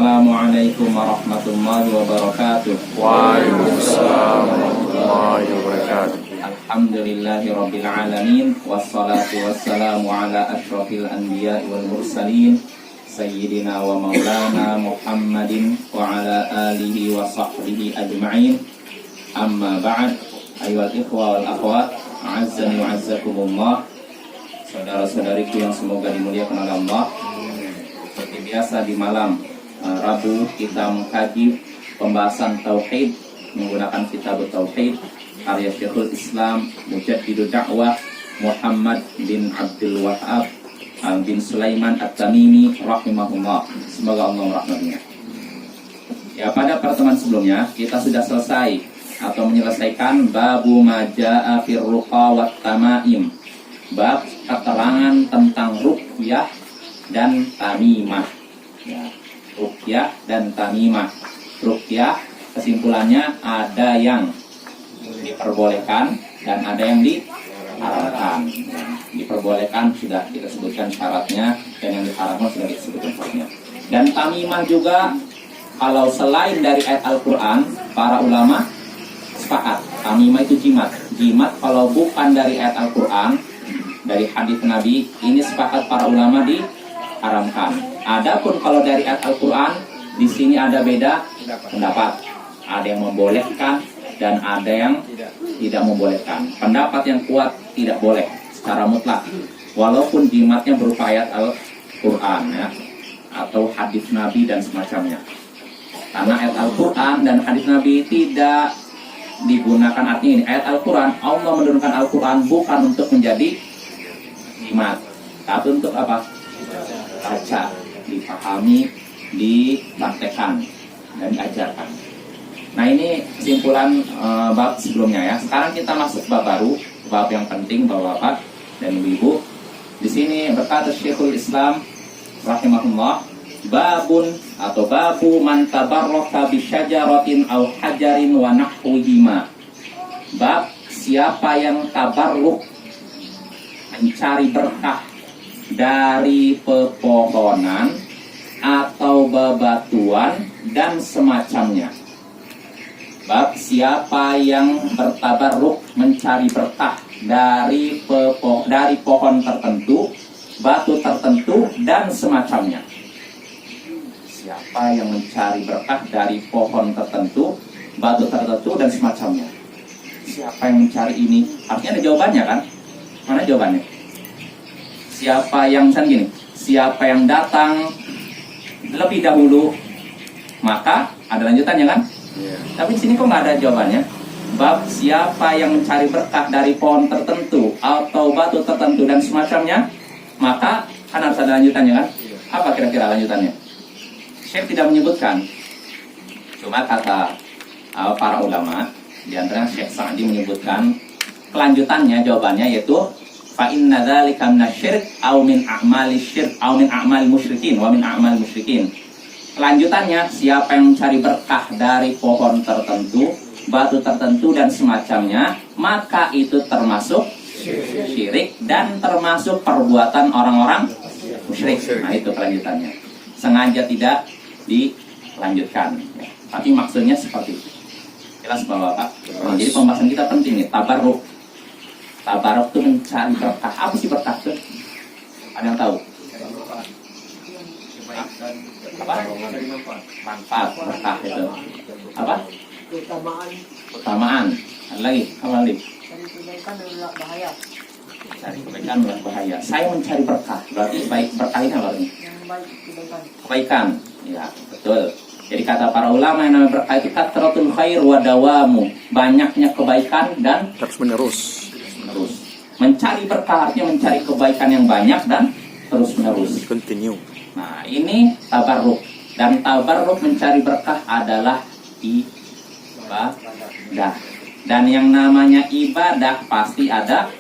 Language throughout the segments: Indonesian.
Assalamualaikum warahmatullahi wabarakatuh. Waalaikumsalam warahmatullahi wabarakatuh. Alhamdulillahi rabbil alamin. Wassalatu wassalamu ala ashrafil anbiya wal mursalin Sayyidina wa maulana Muhammadin wa ala alihi wa sahbihi ajma'in. Amma ba'd. Ayyuhal ikhwa wal akhwat, a'azzani wa a'azzakumullah. Saudara-saudariku yang semoga dimuliakan oleh Allah. Seperti biasa di malam Rabu kita mengkaji pembahasan tauhid menggunakan kitab tauhid karya Syekhul Islam Mujaddidud Da'wah Muhammad bin Abdul Wahhab bin Sulaiman At-Tamimi rahimahullah. Semoga Allah merahmatinya. Ya, pada pertemuan sebelumnya kita sudah selesai atau menyelesaikan babu majaa fir ruqa wat tamaim. Bab keterangan tentang ruqyah dan tamimah. Ya, ruqyah dan tamimah. Ruqyah kesimpulannya ada yang diperbolehkan dan ada yang diharamkan. Diperbolehkan sudah kita sebutkan syaratnya dan yang diharamkan sudah kita sebutkan syaratnya. Dan tamimah juga kalau selain dari ayat Al-Quran, para ulama sepakat tamimah itu jimat. Jimat kalau bukan dari ayat Al-Quran, dari hadis Nabi, ini sepakat para ulama diharamkan. Adapun kalau dari ayat Al-Quran, di sini ada beda pendapat. Ada yang membolehkan dan ada yang tidak membolehkan. Pendapat yang kuat tidak boleh secara mutlak, walaupun jimatnya berupa ayat Al-Quran ya, atau hadis Nabi dan semacamnya. Karena ayat Al-Quran dan hadis Nabi tidak digunakan, artinya ini ayat Al-Quran, Allah menurunkan Al-Quran bukan untuk menjadi jimat, tapi untuk apa? Baca, dipahami, dipraktekkan dan diajarkan. Nah, ini kesimpulan bab sebelumnya ya. Sekarang kita masuk bab baru, bab yang penting Bapak-bapak dan Ibu-ibu. Di sini berkata Syekhul Islam rahimahullah, babun atau babu man tabarraka bi syajaratin aw hajarin wa nahwihima. Bab siapa yang tabarruk, mencari berkah dari pepohonan atau bebatuan dan semacamnya. Bab siapa yang bertabarruk, mencari berkah dari pohon tertentu, batu tertentu dan semacamnya. Siapa yang mencari berkah dari pohon tertentu, batu tertentu dan semacamnya. Siapa yang mencari ini? Artinya ada jawabannya kan? Mana jawabannya? Siapa yang misalnya gini, siapa yang datang lebih dahulu, maka ada lanjutannya kan? Tapi di sini kok nggak ada jawabannya. Bab siapa yang mencari berkah dari pohon tertentu atau batu tertentu dan semacamnya, maka kan harus ada lanjutannya kan? Apa kira-kira lanjutannya? Syekh tidak menyebutkan. Cuma kata para ulama, di antara Syekh Sa'di menyebutkan kelanjutannya, jawabannya yaitu fa inna dzalika minasyirik aw min a'mali syirk aw min a'mal musyrikin wa min a'mal musyrikin. Kelanjutannya, siapa yang mencari berkah dari pohon tertentu, batu tertentu dan semacamnya, maka itu termasuk syirik dan termasuk perbuatan orang-orang musyrik. Nah, itu kelanjutannya. Sengaja tidak dilanjutkan, ya. Tapi maksudnya seperti itu. Jelas Bapak-bapak. Nah, jadi pembahasan kita penting nih, tabarruk. Tabarruk itu mencari berkah. Apa sih berkah itu? Ada yang tahu? Apa? Manfaat berkah itu. Apa? Utamaan. Ada lagi? Apa lagi? Cari kebaikan adalah bahaya. Cari kebaikan adalah bahaya. Saya mencari berkah. Berarti baik berkah ini apa ini? Yang baik kebaikan. Kebaikan. Ya, betul. Jadi kata para ulama yang namanya berkah itu kathratul khair wa dawamu. Banyaknya kebaikan dan Terus menerus. Mencari berkah artinya mencari kebaikan yang banyak dan terus menerus. Continue. Nah, ini tabarruk. Dan tabarruk mencari berkah adalah ibadah. Dan yang namanya ibadah pasti ada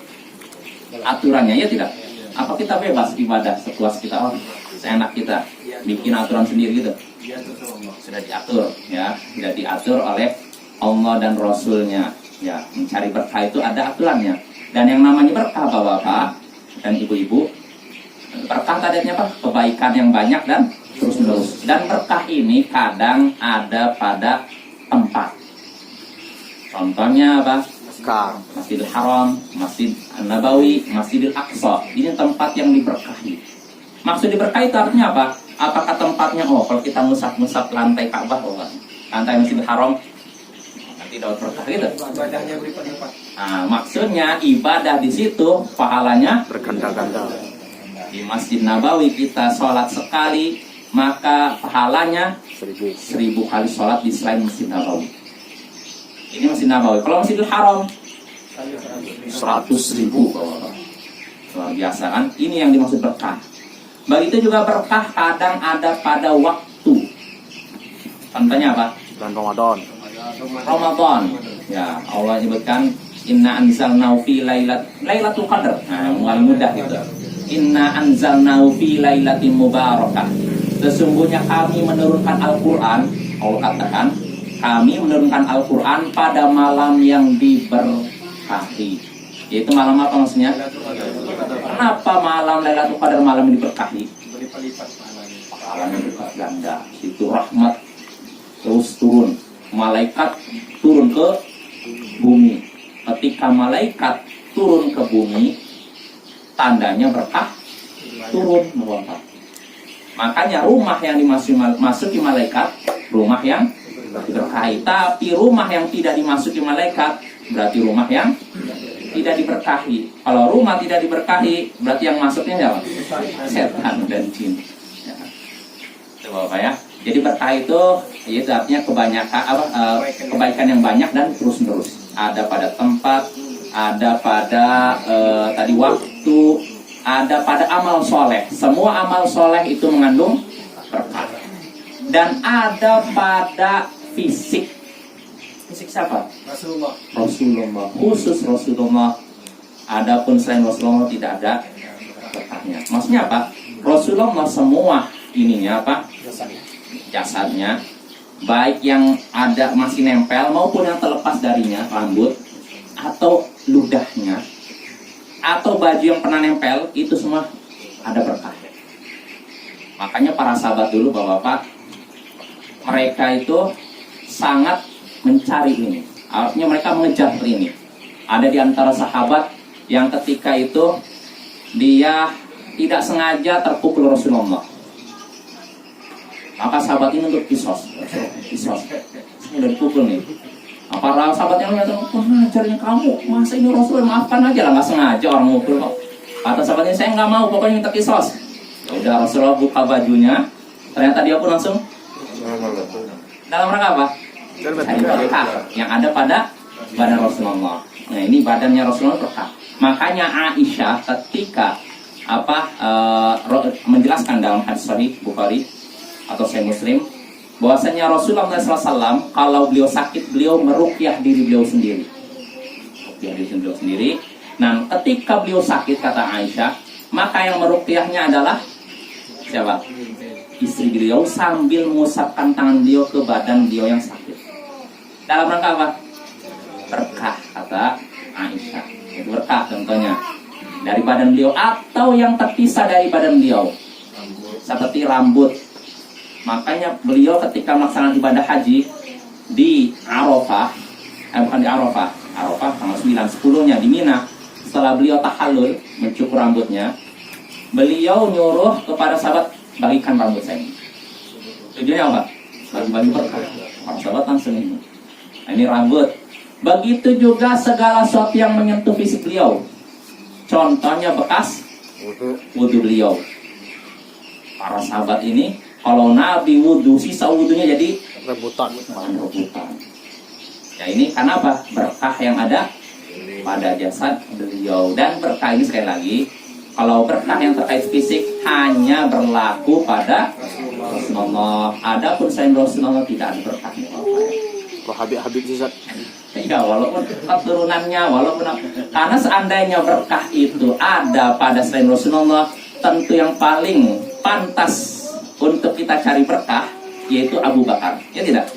aturannya, ya tidak? Apa kita bebas ibadah sepuas kita? Oh, seenak kita bikin aturan sendiri gitu? Sudah diatur, ya. Sudah diatur oleh Allah dan Rasulnya. Ya, mencari berkah itu ada aturannya. Dan yang namanya berkah, Bapak-bapak dan Ibu-ibu, berkah tadinya apa? Kebaikan yang banyak dan terus menerus. Dan berkah ini kadang ada pada tempat. Contohnya apa? Kah. Masjidil Haram, Masjid Nabawi, Masjidil Aqsa. Ini tempat yang diberkahi. Maksud diberkahi itu artinya apa? Apakah tempatnya, kalau kita musab-musab lantai Ka'bah, lantai Masjidil Haram, nanti dapat berkah gitu. Ibadahnya berlipat-lipat. Nah, maksudnya ibadah di situ pahalanya Berganda-ganda. di Masjid Nabawi kita sholat sekali, maka pahalanya 1000 kali sholat di selain Masjid Nabawi. Ini Masjid Nabawi. Kalau Masjidil Haram 100.000. Luar biasa kan? Ini yang dimaksud berkah. Begitu juga berkah kadang ada pada waktu. Contohnya apa? Bulan Ramadan. Ramadan. Ya, Allah nyebutkan inna anzalnahu fi lailatul qadar. Nah, mulai mudah gitu. Inna anzalnahu fi lailatin mubarakah. Sesungguhnya kami menurunkan Al-Qur'an, Allah katakan, kami menurunkan Al-Quran pada malam yang diberkahi. Yaitu malam apa maksudnya? Kenapa malam Lailatul Qadar malam yang diberkahi? Berlipat-lipat pahalanya. Pahalanya berlipat ganda. Itu rahmat terus turun. Malaikat turun ke bumi. Ketika malaikat turun ke bumi, tandanya berkah turun melompat. Makanya rumah yang dimasuki malaikat, rumah yang diberkahi. Tapi rumah yang tidak dimasuki malaikat berarti rumah yang tidak diberkahi. Kalau rumah tidak diberkahi berarti yang masuknya siapa? Setan dan jin. Ya. Itu Bapak ya. Jadi berkah itu artinya kebaikan yang banyak dan terus menerus. Ada pada tempat, ada pada tadi waktu, ada pada amal soleh. Semua amal soleh itu mengandung berkah. Dan ada pada fisik. Fisik siapa? Rasulullah. Rasulullah. Khusus Rasulullah. Adapun selain Rasulullah tidak ada berkahnya. Maksudnya apa? Rasulullah semua ininya apa? Jasadnya, baik yang ada masih nempel maupun yang terlepas darinya, rambut atau ludahnya atau baju yang pernah nempel, itu semua ada berkah. Makanya para sahabat dulu, Bapak-bapak, mereka itu sangat mencari ini. Artinya mereka mengejar ini. Ada di antara sahabat yang ketika itu dia tidak sengaja terpukul Rasulullah. Maka sahabat ini untuk kisos. Udah dipukul nih. Para sahabat yang lain ngajarnya kamu, masa ini Rasul, maafkan aja lah, nggak sengaja orang mukul kok. Kata sahabatnya, saya nggak mau, pokoknya minta kisos. Udah Rasulullah buka bajunya, ternyata dia pun langsung dalam rangka apa? Cari berkah yang ada pada badan Rasulullah. Nah, ini badannya Rasulullah berkah. Makanya Aisyah ketika menjelaskan dalam hadis Sahih Bukhari atau Sahih Muslim bahwasanya Rasulullah SAW kalau beliau sakit beliau meruqyah diri beliau sendiri. Meruqyah diri beliau sendiri. Nah, ketika beliau sakit kata Aisyah, maka yang meruqyahnya adalah siapa? Istri beliau sambil mengusapkan tangan beliau ke badan beliau yang sakit. Dalam rangka apa? Berkah kata Aisyah. Itu berkah contohnya dari badan beliau atau yang terpisah dari badan beliau seperti rambut. Makanya beliau ketika melaksanakan ibadah haji di Arafah, bukan di Arafah, tanggal 9, 10-nya di Mina, setelah beliau tahallul mencukur rambutnya, beliau nyuruh kepada sahabat, bagikan rambut saya. Tujuannya apa? Bagi-bagi berkah. Para sahabat langsung ini. Nah, ini rambut. Begitu juga segala sesuatu yang menyentuh fisik beliau. Contohnya bekas wudhu beliau. Para sahabat ini, kalau Nabi wudhu, sisa wudhunya jadi rebutan. Ya ini karena apa? Berkah yang ada pada jasad beliau. Dan berkah ini sekali lagi, kalau berkah yang terkait fisik hanya berlaku pada Rasulullah. Adapun selain Rasulullah tidak ada berkahnya. Kalau Habib sisat. Ya walaupun keturunannya, karena seandainya berkah itu ada pada selain Rasulullah, tentu yang paling pantas untuk kita cari berkah yaitu Abu Bakar, ya tidak?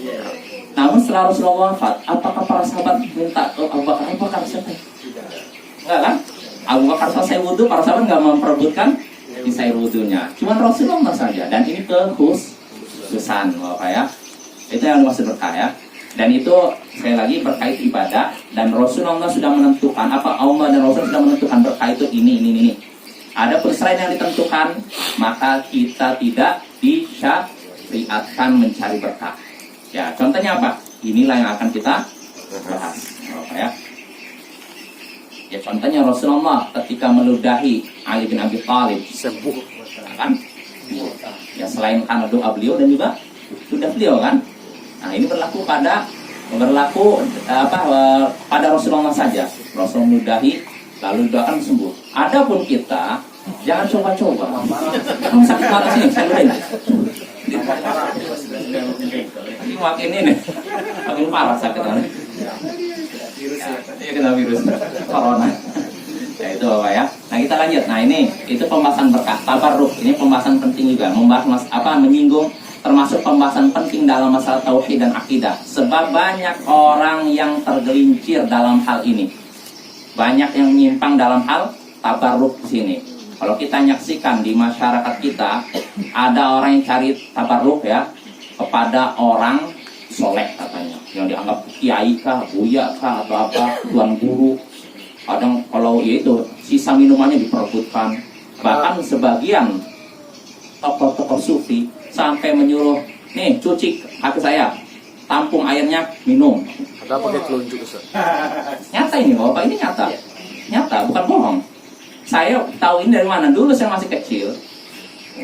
Namun setelah Rasulullah wafat, apakah para sahabat minta ke Abu Bakar? Abu Bakar siapa? Enggak kan? Abu Bakar selesai wudhu, para sahabat nggak memperebutkan sisa air wudhunya. Cuman Rasulullah saja, dan ini kekhususan Bapak ya. Itu yang dimaksud berkah ya. Dan itu sekali lagi berkait ibadah, dan Rasulullah sudah menentukan, Allah dan Rasul sudah menentukan berkah itu ini. Ada selain yang ditentukan, maka kita tidak disyariatkan mencari berkah. Ya, contohnya apa? Inilah yang akan kita bahas. Bapak ya. Ya, contohnya Rasulullah ketika meludahi Ali bin Abi Thalib, Sembuh. kan? Ya, selain karena doa beliau dan juga sudah beliau kan. Nah, ini berlaku pada Rasulullah saja. Rasul meludahi lalu doakan sembuh. Adapun kita jangan coba-coba. Kamu sakit mata sini, saya ludahin. Ini makin ini, makin parah sakitnya. Iya, kena virus corona. Ya itu Bapak ya. Nah, kita lanjut. Nah, itu pembahasan berkah tabarruk. Ini pembahasan penting juga, membahas menyinggung termasuk pembahasan penting dalam masalah tauhid dan akidah. Sebab banyak orang yang tergelincir dalam hal ini. Banyak yang menyimpang dalam hal tabarruk di sini. Kalau kita nyaksikan di masyarakat kita, ada orang yang cari tabarruk ya kepada orang soleh katanya, yang dianggap kiai kah, buya kah, atau apa, tuan guru. Kadang kalau itu sisa minumannya diperebutkan. Bahkan sebagian tokoh-tokoh sufi sampai menyuruh, nih cuci kaki saya, tampung airnya, minum. Ada pakai telunjuk Ustaz. Nyata ini Bapak, ini nyata, bukan bohong. Saya tahu ini dari mana? Dulu saya masih kecil,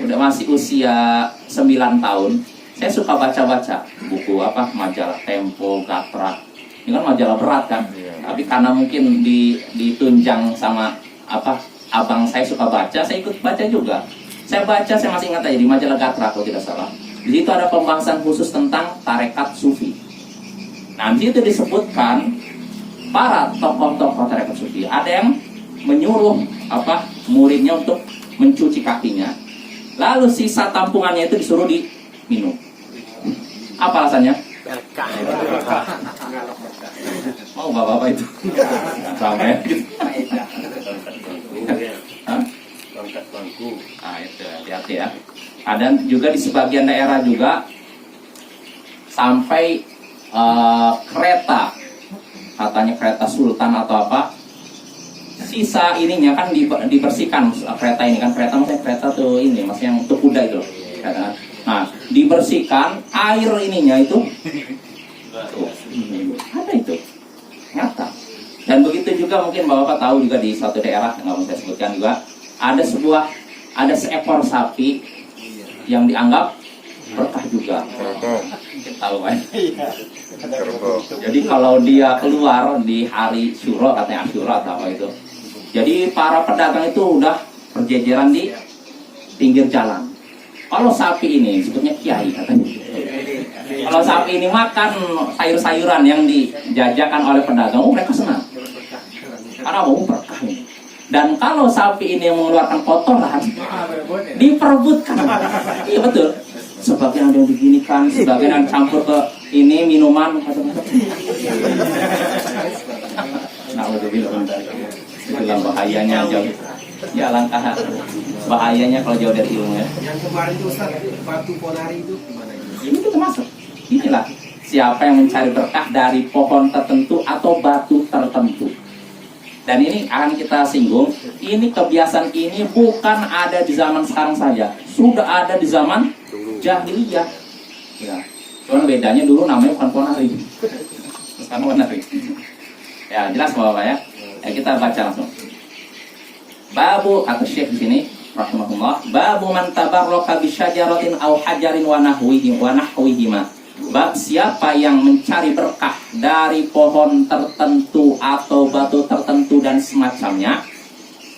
udah masih usia 9 tahun, saya suka baca-baca buku majalah Tempo, Gatra. Ini kan majalah berat kan, tapi karena mungkin ditunjang sama abang saya suka baca, saya ikut baca juga. Saya baca, saya masih ingat aja di majalah Gatra kalau tidak salah. Di situ ada pembahasan khusus tentang tarekat sufi. Nanti itu disebutkan para tokoh-tokoh tarekat sufi. Ada yang menyuruh muridnya untuk mencuci kakinya, lalu sisa tampungannya itu disuruh diminum. Apa alasannya? Berkah. Mau bapak-bapak itu? Sampai gitu. Angkat bangku. Nah itu hati-hati ya. Ada juga di sebagian daerah juga sampai kereta, katanya kereta sultan atau apa, sisa ininya kan dibersihkan kereta ini kan, maksudnya kereta tuh ini, maksudnya yang untuk kuda itu. Nah, dibersihkan air ininya itu. Tuh, ada itu. Nyata. Dan begitu juga mungkin Bapak tahu juga di suatu daerah, nggak mau saya sebutkan juga, ada seekor sapi yang dianggap berkah juga. Tahu kan? Jadi kalau dia keluar di hari Syuro, katanya Asyura atau apa itu, jadi para pedagang itu udah berjejeran di pinggir jalan. Kalau sapi ini sebutnya kiai katanya. Kalau sapi ini makan sayur-sayuran yang dijajakan oleh pedagang, mereka senang. Karena berkah ini. Dan kalau sapi ini yang mengeluarkan kotoran, diperebutkan. Iya betul. Sebagian ada yang diginikan, sebagian yang campur ke ini minuman. Nah, itulah bahayanya jauh. Ya langkah bahayanya kalau jauh dari ilmu ya. Yang kemarin itu Ustaz, batu ponari itu gimana? Ini itu termasuk. Inilah siapa yang mencari berkah dari pohon tertentu atau batu tertentu. Dan ini akan kita singgung. Ini kebiasaan ini bukan ada di zaman sekarang saja, sudah ada di zaman jahiliyah. Ya. Cuman bedanya dulu namanya bukan ponari, sekarang ponari. Ya jelas Bapak ya. Ya kita baca langsung. Babu atau Syekh di sini rahimahullah, babu man tabarraka bi syajaratin aw hajarin wa nahwihima. Bab siapa yang mencari berkah dari pohon tertentu atau batu tertentu dan semacamnya.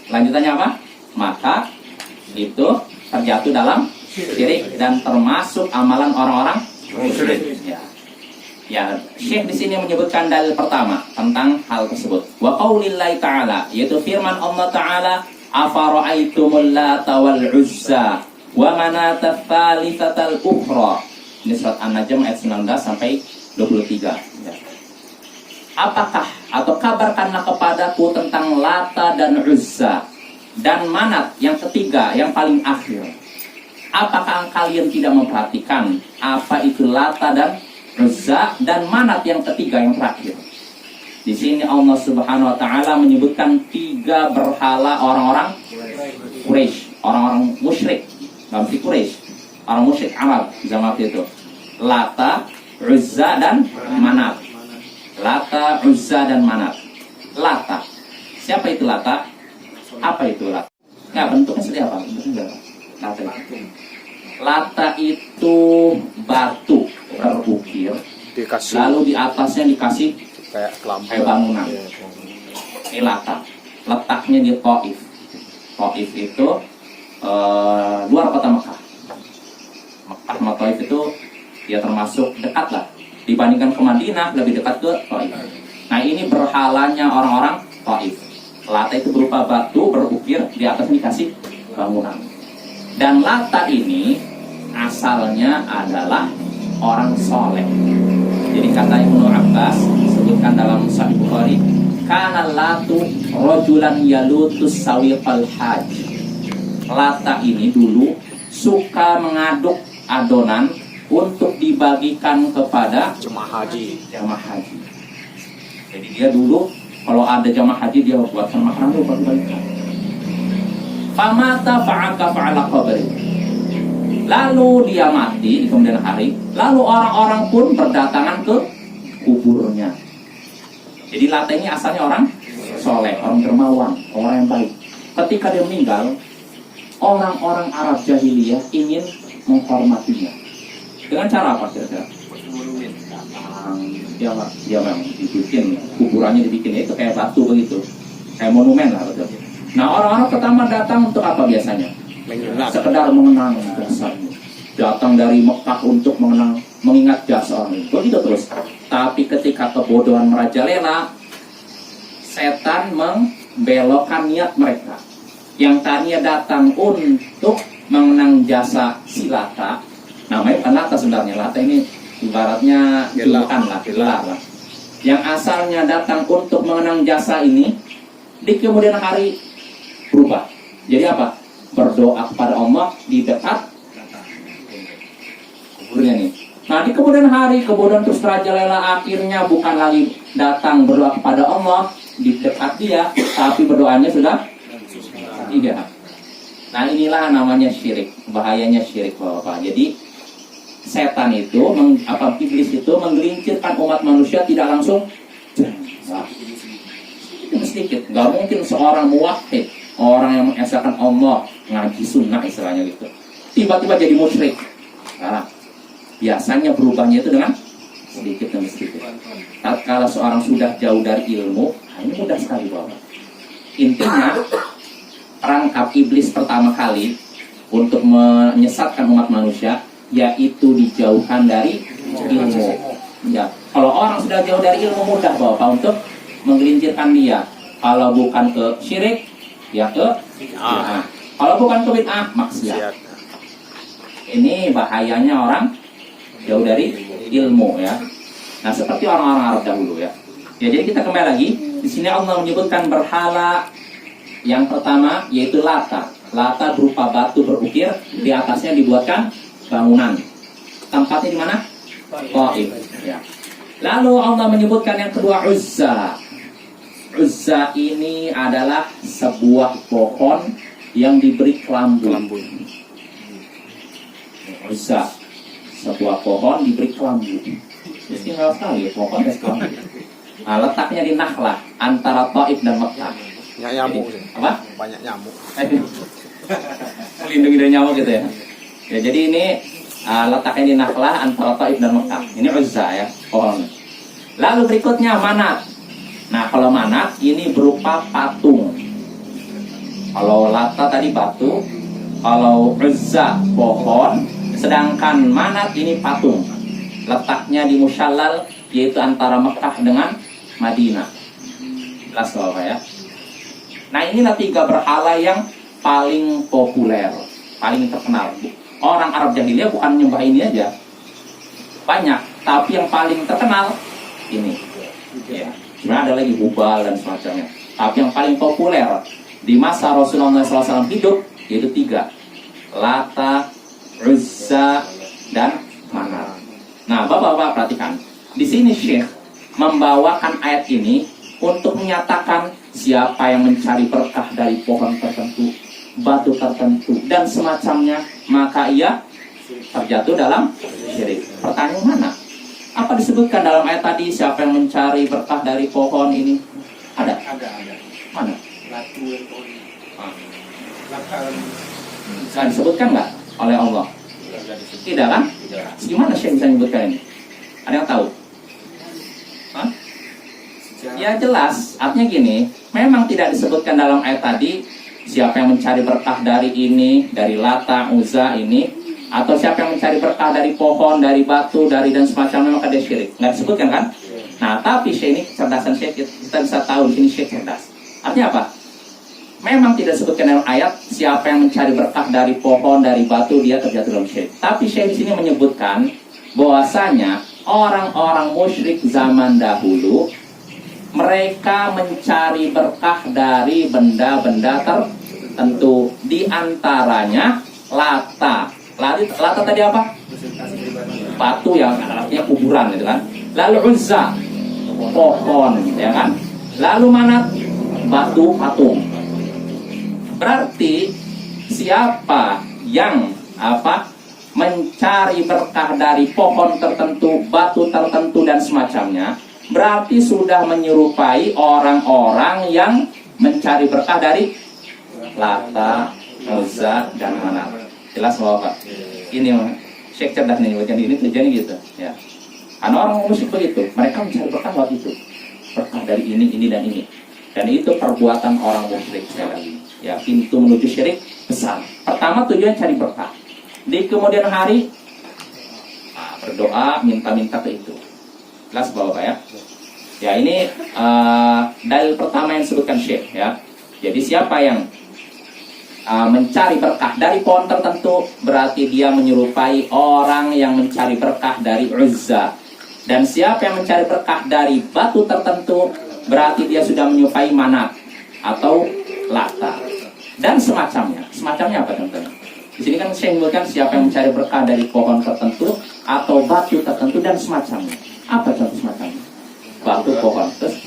Lanjutannya apa? Maka itu terjatuh dalam syirik dan termasuk amalan orang-orang musyrik. Ya, Syekh di sini menyebutkan dalil pertama tentang hal tersebut. Wa qaulillahi ta'ala, yaitu firman Allah Ta'ala, afara'aitumul lata wal uzza wa manata tsalitsatal ukhra. Ini surat An-Najm ayat 19 sampai 23. Ya. Apakah atau kabarkanlah kepadaku tentang Lata dan Uzza. dan Manat yang ketiga, yang paling akhir. Apakah kalian tidak memperhatikan apa itu Lata dan Uzza dan Manat yang ketiga, yang terakhir? Di sini Allah Subhanahu wa taala menyebutkan 3 berhala orang-orang Quraisy, orang-orang musyrik. Dalam Quraisy, orang musyrik Arab zaman itu. Lata, Uzza dan Manat. Lata, Uzza dan Manat. Lata. Siapa itu Lata? Apa itu Lata? Ya, bentuknya seperti apa? Lata itu. Lata itu batu terukir, Dikasih lalu di atasnya dikasih kayak kelambu. kayak bangunan. Iya. Ini Lata. Letaknya di Taif. Taif itu luar kota Mekah. Mekah sama Taif itu ya termasuk dekat lah. Dibandingkan ke Madinah lebih dekat ke Taif. Nah, ini berhalanya orang-orang Taif. Lata itu berupa batu berukir, di atasnya dikasih bangunan. Dan Lata ini asalnya adalah orang soleh. Jadi kata Ibnu Abbas disebutkan dalam Sahih Bukhari, kana Latu rojulan yalutus sawiqal haj. Lata ini dulu suka mengaduk adonan untuk dibagikan kepada Jemaah haji. jamaah haji. Jadi dia dulu kalau ada jamaah haji dia buatkan makanan itu buat dibagikan. Famata fa'aka fa'ala qabri. Lalu dia mati di kemudian hari. Lalu orang-orang pun berdatangan ke kuburnya. Jadi Lata ini asalnya orang soleh, orang dermawan, orang yang baik. Ketika dia meninggal, orang-orang Arab jahiliyah ingin menghormatinya. Dengan cara apa kira-kira? Dia memang dibikin, kuburannya dibikin itu kayak batu begitu, kayak monumen lah betul. Nah, orang-orang pertama datang untuk apa biasanya? Mengingat. Sekedar mengenang jasanya. Datang dari Mekah untuk mengingat jasa orang itu. Begitu terus. Tapi ketika kebodohan merajalela, setan membelokkan niat mereka. Yang tadinya datang untuk mengenang jasa si Lata, namanya bukan Lata sebenarnya. Lata ini ibaratnya julukan lah, gelar lah. Yang asalnya datang untuk mengenang jasa ini, di kemudian hari berubah. Jadi apa? Berdoa kepada Allah di dekat kuburnya nih. Nah, di kemudian hari, kebodohan terus merajalela, akhirnya bukan lagi datang berdoa kepada Allah di dekat dia, tapi berdoanya sudah tidak. Nah, inilah namanya syirik, bahayanya syirik Bapak. Jadi setan itu, iblis itu menggelincirkan umat manusia tidak langsung. Nah, itu sedikit. Gak mungkin seorang muwahhid, orang yang mengesahkan Allah, ngaji sunnah istilahnya gitu, tiba-tiba jadi musyrik. Nah, biasanya berubahnya itu dengan sedikit demi sedikit. Kalau seorang sudah jauh dari ilmu, ini mudah sekali Bapak. Intinya, perangkap iblis pertama kali untuk menyesatkan umat manusia yaitu dijauhkan dari ilmu. Ya, kalau orang sudah jauh dari ilmu, mudah Bapak untuk menggelincirkan dia. Kalau bukan ke syirik, ya ke bid'ah. Kalau bukan ke bid'ah, maksiat. Ini bahayanya orang jauh dari ilmu ya. Nah, seperti orang-orang Arab dahulu ya. Ya, jadi kita kembali lagi. Di sini Allah menyebutkan berhala yang pertama yaitu Lata. Lata berupa batu berukir, di atasnya dibuatkan bangunan. Tempatnya di mana? Taif. Ya. Lalu Allah menyebutkan yang kedua Uzza. Uzza ini adalah sebuah pohon yang diberi kelambu. Uzza, sebuah pohon diberi kelambu. Jadi tinggal sekali pohon dan kelambu. Nah, letaknya di Nakhlah antara Taif dan Mekah. Nyamuk sih. Apa? Banyak nyamuk. Melindungi dari nyamuk gitu ya. Ya, jadi ini letaknya di Nakhlah antara Taif dan Mekah. Ini Uzza ya, pohon. Lalu berikutnya Manat. Nah, kalau Manat ini berupa patung. Kalau Lata tadi batu, kalau Uzza pohon, sedangkan Manat ini patung. Letaknya di Musyallal, yaitu antara Mekah dengan Madinah. Jelas Bapak ya. Nah, inilah 3 berhala yang paling populer, paling terkenal. Orang Arab jahiliyah bukan nyembah ini aja, banyak, tapi yang paling terkenal ini. Ya. Sebenarnya ada lagi Hubal dan semacamnya. Tapi yang paling populer di masa Rasulullah SAW hidup, yaitu 3. Lata, Uzza, dan Manat. Nah, Bapak-bapak perhatikan. Di sini Syekh membawakan ayat ini untuk menyatakan siapa yang mencari berkah dari pohon tertentu, batu tertentu, dan semacamnya, maka ia terjatuh dalam syirik. Pertanyaan mana? Apa disebutkan dalam ayat tadi siapa yang mencari berkah dari pohon ini? Ada? Ada. Mana? Latu yang pohon. Lakal. Bisa disebutkan nggak oleh Allah? Tidak kan? Gimana Syekh bisa menyebutkan ini? Ada yang tahu? Hah? Ya jelas, artinya gini, memang tidak disebutkan dalam ayat tadi siapa yang mencari berkah dari ini, dari Lata, Uzza ini, atau siapa yang mencari berkah dari pohon, dari batu, dari dan semacamnya, maka dia syirik. Nggak disebutkan kan? Nah, tapi Syekh ini kecerdasan Syekh, kita bisa tahu di sini Syekh cerdas. Artinya apa? Memang tidak disebutkan dalam ayat siapa yang mencari berkah dari pohon, dari batu, dia terjatuh dalam syirik. Tapi Syekh di sini menyebutkan bahwasanya orang-orang musyrik zaman dahulu mereka mencari berkah dari benda-benda tertentu, di antaranya Lata. Lata tadi apa? Batu, yang artinya kuburan gitu kan. Lalu Uzza, pohon, ya kan. Lalu Manat, batu patung. Berarti siapa yang mencari berkah dari pohon tertentu, batu tertentu dan semacamnya, berarti sudah menyerupai orang-orang yang mencari berkah dari Lata, Uzza, dan Manat. Jelas Bapak? Ini Syekh cerdas nih, bagian ini tujuannya gitu ya. Karena orang musyrik begitu, mereka mencari berkah waktu itu, berkah dari ini dan ini. Dan itu perbuatan orang musyrik sekali lagi. Ya, pintu menuju syirik besar. Pertama tujuan cari berkah. Di kemudian hari berdoa, minta-minta ke itu. Jelas Bapak ya? Ya, ini dalil pertama yang disebutkan Syekh ya. Jadi siapa yang mencari berkah dari pohon tertentu, berarti dia menyerupai orang yang mencari berkah dari Uzza. Dan siapa yang mencari berkah dari batu tertentu, berarti dia sudah menyerupai Manat atau Lata dan semacamnya. Semacamnya apa contohnya? Di sini kan saya menyebutkan siapa yang mencari berkah dari pohon tertentu atau batu tertentu dan semacamnya. Apa contoh semacamnya? Batu, pohon, terus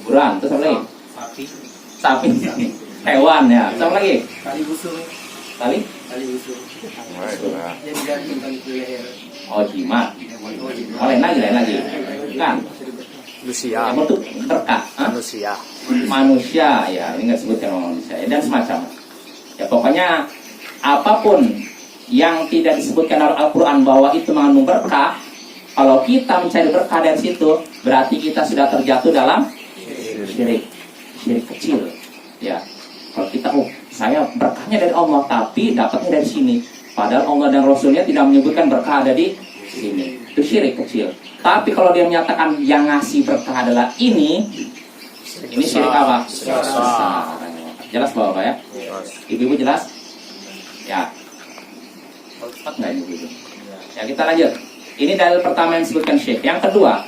kuburan, terus apa lagi? Sapi, hewan ya. Terus apa lagi? Tali busur. Tali busur. Yang digantungkan ke leher. Oh, jimat. Oh, lain lagi. Kan? Manusia. Yang bentuk berkah. Manusia, ya. Ini nggak sebutkan manusia. Dan semacamnya. Ya, pokoknya apapun yang tidak disebutkan dalam Al-Quran bahwa itu mengandung berkah, kalau kita mencari berkah dari situ, berarti kita sudah terjatuh dalam syirik kecil. Ya, kalau kita, saya berkahnya dari Allah, tapi dapatnya dari sini. Padahal Allah dan Rasulnya tidak menyebutkan berkah ada di sini. Itu syirik kecil. Tapi kalau dia menyatakan yang ngasih berkah adalah ini syirik apa? Besar. Jelas Bapak ya? Ibu-ibu jelas? Ya. Cepat nggak ibu-ibu? Ya, kita lanjut. Ini dalil pertama yang disebutkan Syekh. Yang kedua,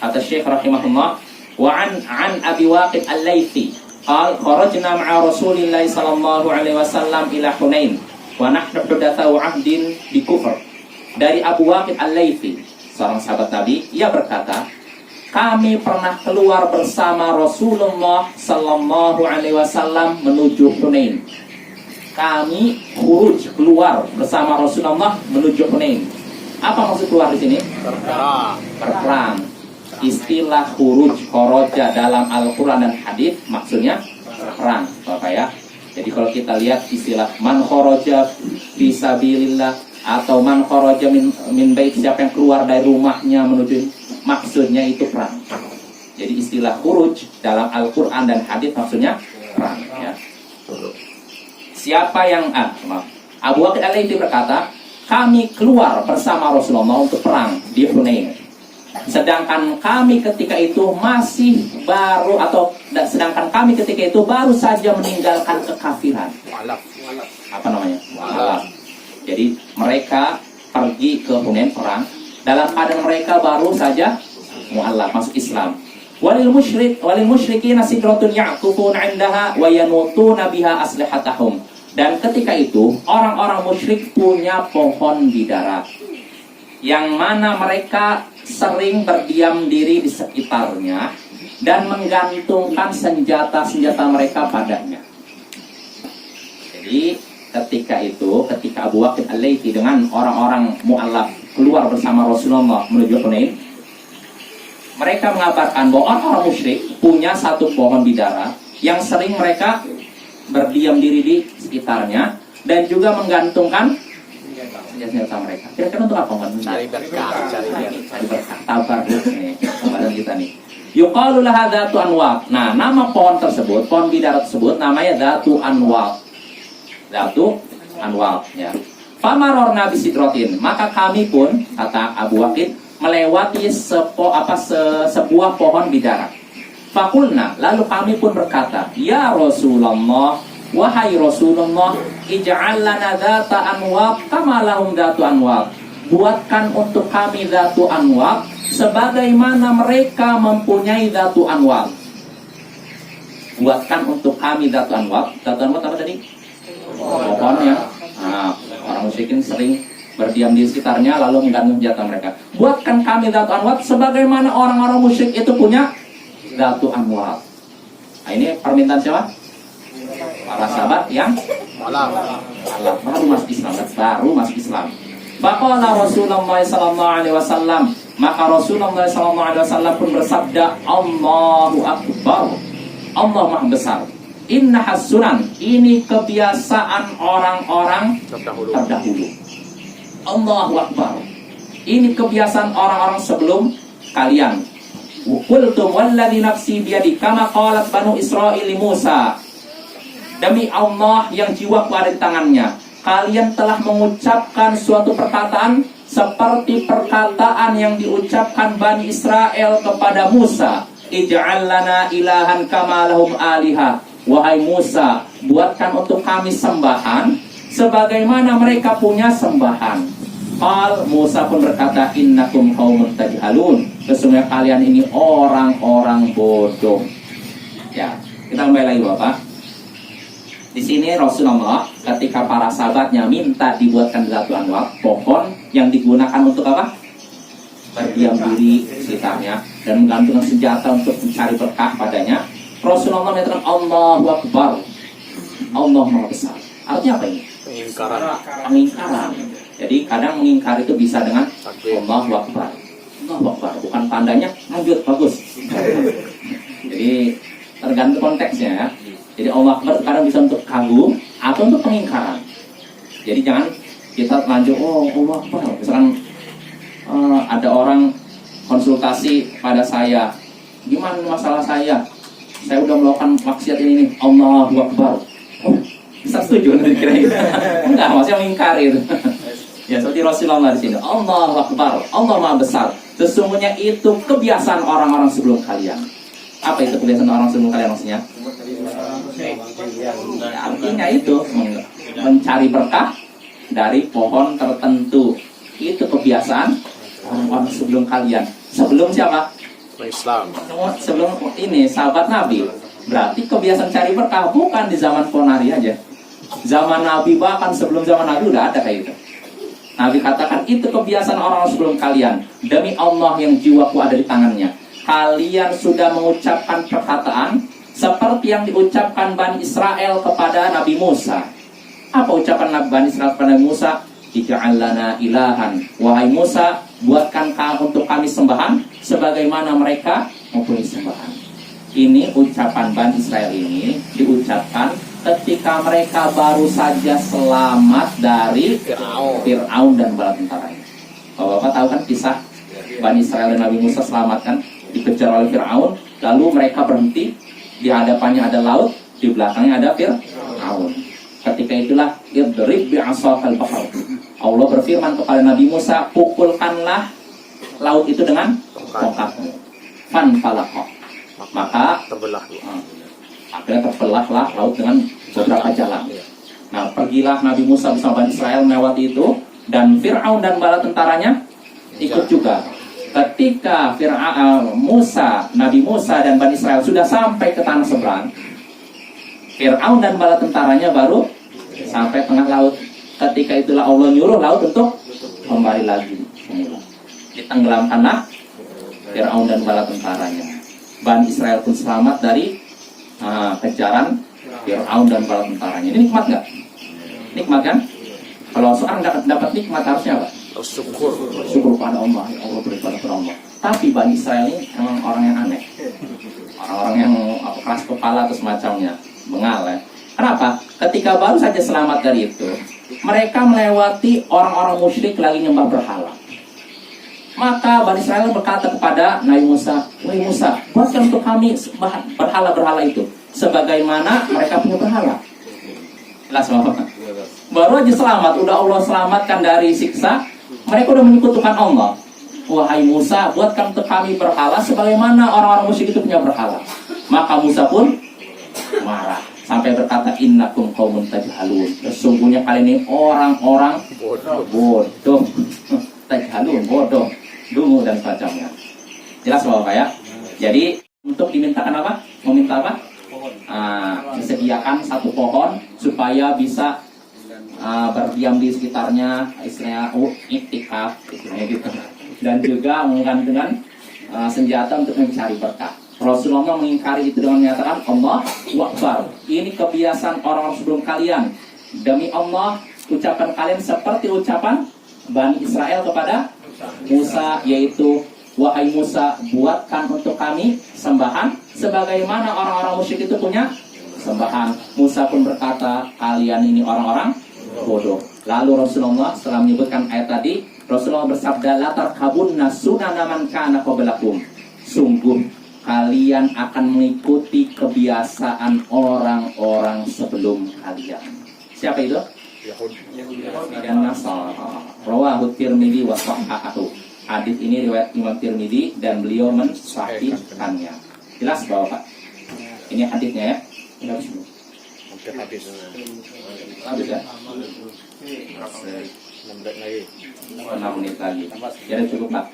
kata Syekh rahimahullah, wa an Abi Waqid Al-Laythi qal kharajna ma'a Rasulillah sallallahu alaihi wasallam ila Hunain wa nahnu hudatsau 'ahdin bi kufr. Dari Abu Waqid Al-Laythi, seorang sahabat Nabi, ia berkata, kami pernah keluar bersama Rasulullah sallallahu alaihi wasallam menuju Hunain. Kami keluar bersama Rasulullah menuju Hunain. Apa maksud keluar di sini? Berperang. Istilah kharaja dalam Al-Quran dan hadis maksudnya perang, Bapak ya. Jadi kalau kita lihat istilah man kharaja fisabilillah atau man kharaja min bait, siapa yang keluar dari rumahnya menuju, maksudnya itu perang. Jadi istilah khuruj dalam Al-Quran dan hadis maksudnya perang ya. Siapa yang Abu Waqid Al-Laythi berkata, kami keluar bersama Rasulullah untuk perang di Hunain. Sedangkan kami ketika itu baru saja meninggalkan kekafiran. Apa namanya? Mu'alaf. Jadi mereka pergi ke Hunain perang dalam keadaan mereka baru saja mu'alaf, masuk Islam. walil musyrikin sidratun ya'kufuna 'indaha wa yanutuna biha aslihatahum. Dan ketika itu orang-orang musyrik punya pohon bidara yang mana mereka sering berdiam diri di sekitarnya dan menggantungkan senjata-senjata mereka padanya. Jadi ketika Abu Waqid Al-Laythi dengan orang-orang mu'allaf keluar bersama Rasulullah menuju Hunain, mereka mengabarkan bahwa orang-orang musyrik punya satu pohon bidara yang sering mereka berdiam diri di sekitarnya dan juga menggantungkan senjata mereka. Kira-kira untuk apa? Cari berkah, cari berkah. Tabar nih, kemarin kita nih. Yuqalu laha dzatu anwaq. Nah, nama pohon tersebut, pohon bidara tersebut namanya dzatu anwaq. Dzatu anwaq ya. Famarorna bisidratin. Maka kami pun, kata Abu Waqid, melewati sebuah pohon bidara. Fakulna, lalu kami pun berkata, ya Rasulullah, wahai Rasulullah, ij'al lana dzata anwaq kama lahum dzatu anwaq. Buatkan untuk kami dzatu anwaq sebagaimana mereka mempunyai dzatu anwaq. Buatkan untuk kami dzatu anwaq. Dzatu anwaq apa tadi? Pohon yang orang musyrikin sering berdiam di sekitarnya lalu menggantung senjata mereka. Buatkan kami dzatu anwaq sebagaimana orang-orang musyrik itu punya dzatu anwaq. Nah, ini permintaan siapa? Para sahabat yang baru masuk Islam. Faqala Rasulullah sallallahu alaihi wasallam, maka Rasulullah sallallahu alaihi wasallam pun bersabda, Allahu akbar. Allah Maha besar. Inna hasunan, ini kebiasaan orang-orang terdahulu. Allahu akbar. Ini kebiasaan orang-orang sebelum kalian. Qultum walladzi nafsi biyadi kama qalat banu Israil li Musa. Demi Allah yang jiwaku ada di tangannya, kalian telah mengucapkan suatu perkataan seperti perkataan yang diucapkan Bani Israel kepada Musa. Ij'al lana ilahan kama lahum aliha. Wahai Musa, buatkan untuk kami sembahan sebagaimana mereka punya sembahan. Musa pun berkata, innakum qaumun tajhalun. Sesungguhnya kalian ini orang-orang bodoh. Ya, kita kembali lagi Bapak. Di sini Rasulullah ketika para sahabatnya minta dibuatkan dzatu anwaq, pohon yang digunakan untuk apa? Berdiam diri di sekitarnya dan menggantungkan senjata untuk mencari berkah padanya. Rasulullah mengatakan Allahu akbar. Allah Maha besar. Artinya apa ini? Pengingkaran. Jadi kadang mengingkar itu bisa dengan Allahu akbar. Allahu akbar. Bukan tandanya lanjut bagus. Jadi tergantung konteksnya ya. Jadi Allah akbar kadang bisa untuk kagum atau untuk pengingkaran. Jadi jangan kita lanjut Allah akbar. Misalkan ada orang konsultasi pada saya, gimana masalah saya udah melakukan maksiat ini nih, Allahu akbar. Bisa setuju nanti kira-kira? Enggak, maksudnya mengingkari itu. Ya seperti Rasulullah di sini, Allahu akbar, Allah Maha besar. Sesungguhnya itu kebiasaan orang-orang sebelum kalian. Apa itu kebiasaan orang sebelum kalian maksudnya? Artinya itu mencari berkah dari pohon tertentu. Itu kebiasaan orang-orang sebelum kalian. Sebelum siapa? Islam. Sebelum ini sahabat Nabi. Berarti kebiasaan cari berkah bukan di zaman ponari aja. Zaman Nabi, bahkan sebelum zaman Nabi udah ada kayak gitu. Nabi katakan itu kebiasaan orang sebelum kalian. Demi Allah yang jiwaku ada di tangannya, kalian sudah mengucapkan perkataan seperti yang diucapkan Bani Israel kepada Nabi Musa. Apa ucapan Bani Israel kepada Nabi Musa? Ij'al lana ilahan. Wahai Musa, buatkan untuk kami sembahan sebagaimana mereka mempunyai sembahan. Ini ucapan Bani Israel ini diucapkan ketika mereka baru saja selamat dari Fir'aun dan bala tentaranya. Bapak tahu kan kisah Bani Israel dan Nabi Musa selamatkan, dikejar oleh Fir'aun, lalu mereka berhenti, di hadapannya ada laut, di belakangnya ada Fir'aun. Ketika itulah idrib bi'asakal bahr. Allah berfirman kepada Nabi Musa, pukulkanlah laut itu dengan tongkatmu. Fanfalaqah. Maka terbelah. Akhirnya terbelahlah laut dengan beberapa jalan. Nah, pergilah Nabi Musa bersama Bani Israel melewati itu, dan Fir'aun dan bala tentaranya ikut juga. ketika Nabi Musa dan Bani Israel sudah sampai ke tanah seberang, Fir'aun dan bala tentaranya baru sampai tengah laut. Ketika itulah Allah nyuruh laut untuk kembali lagi semula. Ditenggelamkanlah Fir'aun dan bala tentaranya. Bani Israel pun selamat dari kejaran Fir'aun dan bala tentaranya. Ini nikmat nggak? Nikmat kan? Kalau seorang dapat nikmat harusnya apa? Syukur. Syukur pada Allah. Ya Allah, beribadah kepada Allah. Tapi Bani Israel ini memang orang yang aneh. Orang-orang yang keras kepala atau semacamnya. Bengal ya. Kenapa? Ketika baru saja selamat dari itu, mereka melewati orang-orang musyrik lagi nyembah berhala. Maka Bani Israel berkata kepada Nabi Musa, "Wahai Musa, buatkan untuk kami berhala-berhala itu sebagaimana mereka punya berhala." Jelas Bapak? Baru aja selamat, udah Allah selamatkan dari siksa, mereka udah menyekutukan Allah. "Wahai Musa, buatkan untuk kami berhala sebagaimana orang-orang musyrik itu punya berhala." Maka Musa pun marah sampai berkata, "Innakum qaumun tajhalun." Sesungguhnya kalian ini orang-orang bodoh. Tajhalun, bodoh, dungu dan semacamnya. Jelas Bapak ya? Jadi untuk dimintakan apa? Meminta apa? Disediakan satu pohon supaya bisa berdiam di sekitarnya, istilahnya iktikaf gitu. Dan juga menggantungkan senjata untuk mencari berkah. Rasulullah mengingkari itu dengan menyatakan, Allahu Akbar. Ini kebiasaan orang-orang sebelum kalian. Demi Allah, ucapan kalian seperti ucapan Bani Israel kepada Musa, yaitu, "Wahai Musa, buatkan untuk kami sembahan sebagaimana orang-orang musyrik itu punya sembahan." Musa pun berkata, "Kalian ini orang-orang bodoh." Lalu Rasulullah setelah menyebutkan ayat tadi, Rasulullah bersabda, "La tarkabunna sunana man kana qablakum." Sungguh kalian akan mengikuti kebiasaan orang-orang sebelum kalian. Siapa itu? Yahudi dan Nasara. Rawahu Tirmidzi wa shahahahu. Hadis ini riwayat Imam Tirmidzi dan beliau mensahihkannya. Jelas Bapak? Ini hadisnya ya. Ini habis belum? Hampir habis. Habis ya? 6 menit lagi. 6 menit lagi. Jadi cukup lah.